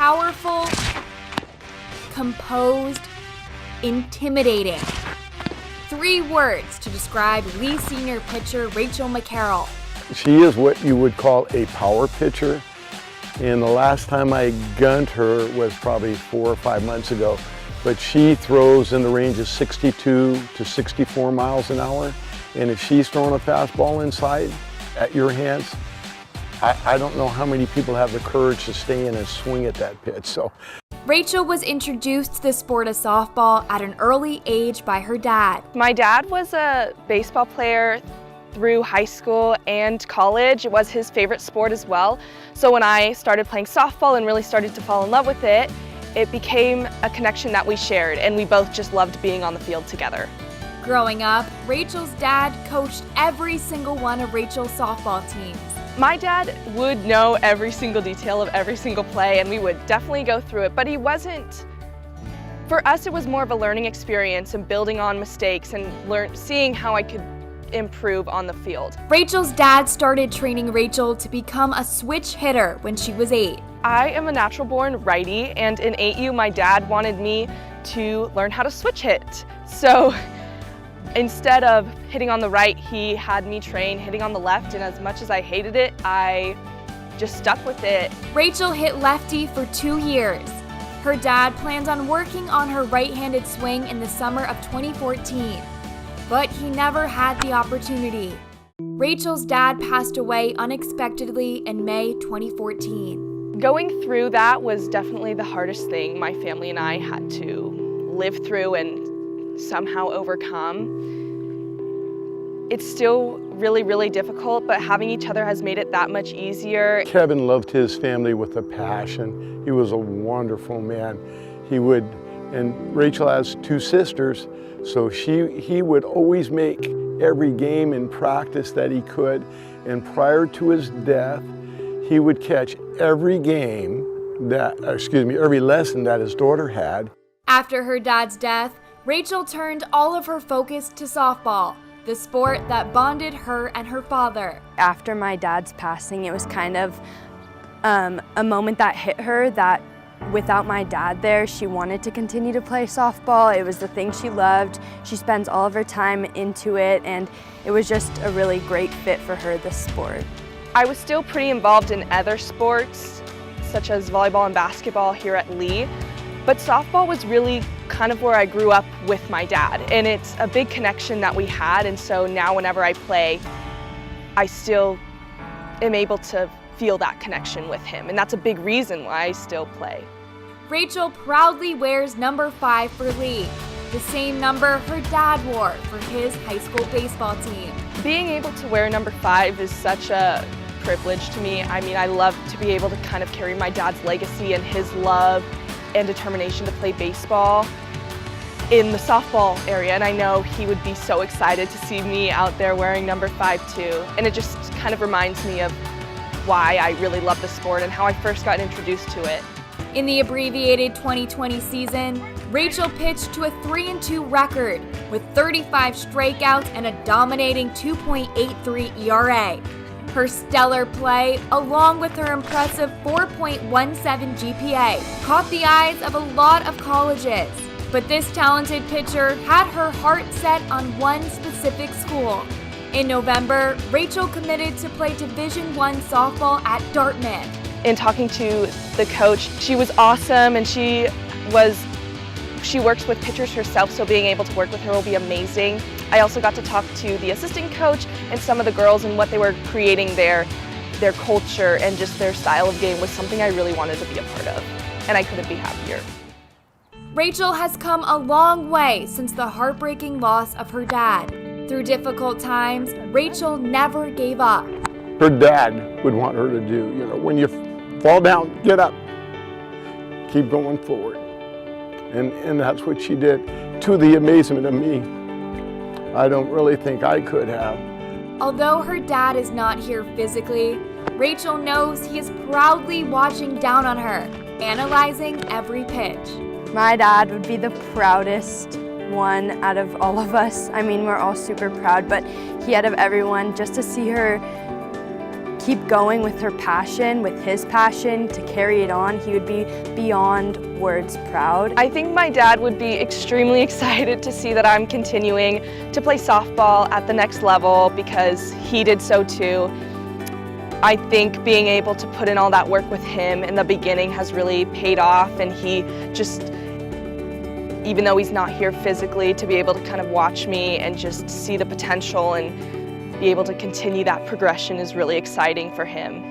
Powerful, composed, intimidating. 3 words to describe Lee Senior pitcher Rachel McCarroll. She is what you would call a power pitcher. And the last time I gunned her was probably 4 or 5 months ago. But she throws in the range of 62 to 64 miles an hour. And if she's throwing a fastball inside at your hands, I don't know how many people have the courage to stay in and swing at that pitch. So, Rachel was introduced to the sport of softball at an early age by her dad. My dad was a baseball player through high school and college. It was his favorite sport as well. So when I started playing softball and really started to fall in love with it, it became a connection that we shared, and we both just loved being on the field together. Growing up, Rachel's dad coached every single one of Rachel's softball teams. My dad would know every single detail of every single play, and we would definitely go through it, but he wasn't. For us, it was more of a learning experience and building on mistakes and seeing how I could improve on the field. Rachel's dad started training Rachel to become a switch hitter when she was 8. I am a natural born righty, and in 8U, my dad wanted me to learn how to switch hit. So instead of hitting on the right, he had me train hitting on the left, and as much as I hated it, I just stuck with it. Rachel hit lefty for 2 years. Her dad plans on working on her right-handed swing in the summer of 2014, but he never had the opportunity. Rachel's dad passed away unexpectedly in May 2014. Going through that was definitely the hardest thing my family and I had to live through and somehow overcome. It's still really, really difficult, but having each other has made it that much easier. Kevin loved his family with a passion. He was a wonderful man. And Rachel has 2 sisters, so he would always make every game in practice that he could. And prior to his death, he would catch every every lesson that his daughter had. After her dad's death, Rachel turned all of her focus to softball, the sport that bonded her and her father. After my dad's passing, it was kind of a moment that hit her that without my dad there, she wanted to continue to play softball. It was the thing she loved. She spends all of her time into it, and it was just a really great fit for her, this sport. I was still pretty involved in other sports, such as volleyball and basketball here at Lee, but softball was really kind of where I grew up with my dad, and it's a big connection that we had, and so now whenever I play, I still am able to feel that connection with him, and that's a big reason why I still play. Rachel proudly wears number 5 for Lee, the same number her dad wore for his high school baseball team. Being able to wear number 5 is such a privilege to me. I mean, I love to be able to kind of carry my dad's legacy and his love and determination to play baseball in the softball area, and I know he would be so excited to see me out there wearing number 5 too. And it just kind of reminds me of why I really love the sport and how I first got introduced to it. In the abbreviated 2020 season, Rachel pitched to a 3-2 record with 35 strikeouts and a dominating 2.83 ERA. Her stellar play, along with her impressive 4.17 GPA, caught the eyes of a lot of colleges. But this talented pitcher had her heart set on one specific school. In November, Rachel committed to play Division I softball at Dartmouth. In talking to the coach, she was awesome, and she works with pitchers herself, so being able to work with her will be amazing. I also got to talk to the assistant coach and some of the girls, and what they were creating their culture and just their style of game was something I really wanted to be a part of, and I couldn't be happier. Rachel has come a long way since the heartbreaking loss of her dad. Through difficult times, Rachel never gave up. Her dad would want her to do, when you fall down, get up, keep going forward. And that's what she did, to the amazement of me. I don't really think I could have. Although her dad is not here physically, Rachel knows he is proudly watching down on her, analyzing every pitch. My dad would be the proudest one out of all of us. I mean, we're all super proud, but he out of everyone, just to see her keep going with her passion, with his passion, to carry it on, he would be beyond words proud. I think my dad would be extremely excited to see that I'm continuing to play softball at the next level because he did so too. I think being able to put in all that work with him in the beginning has really paid off, and he just, even though he's not here physically, to be able to kind of watch me and just see the potential and be able to continue that progression is really exciting for him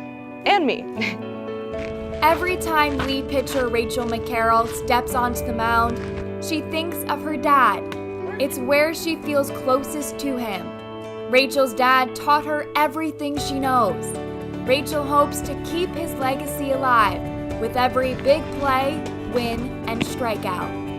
and me. Every time lead pitcher Rachel McCarroll steps onto the mound, she thinks of her dad. It's where she feels closest to him. Rachel's dad taught her everything she knows. Rachel hopes to keep his legacy alive with every big play, win, and strikeout.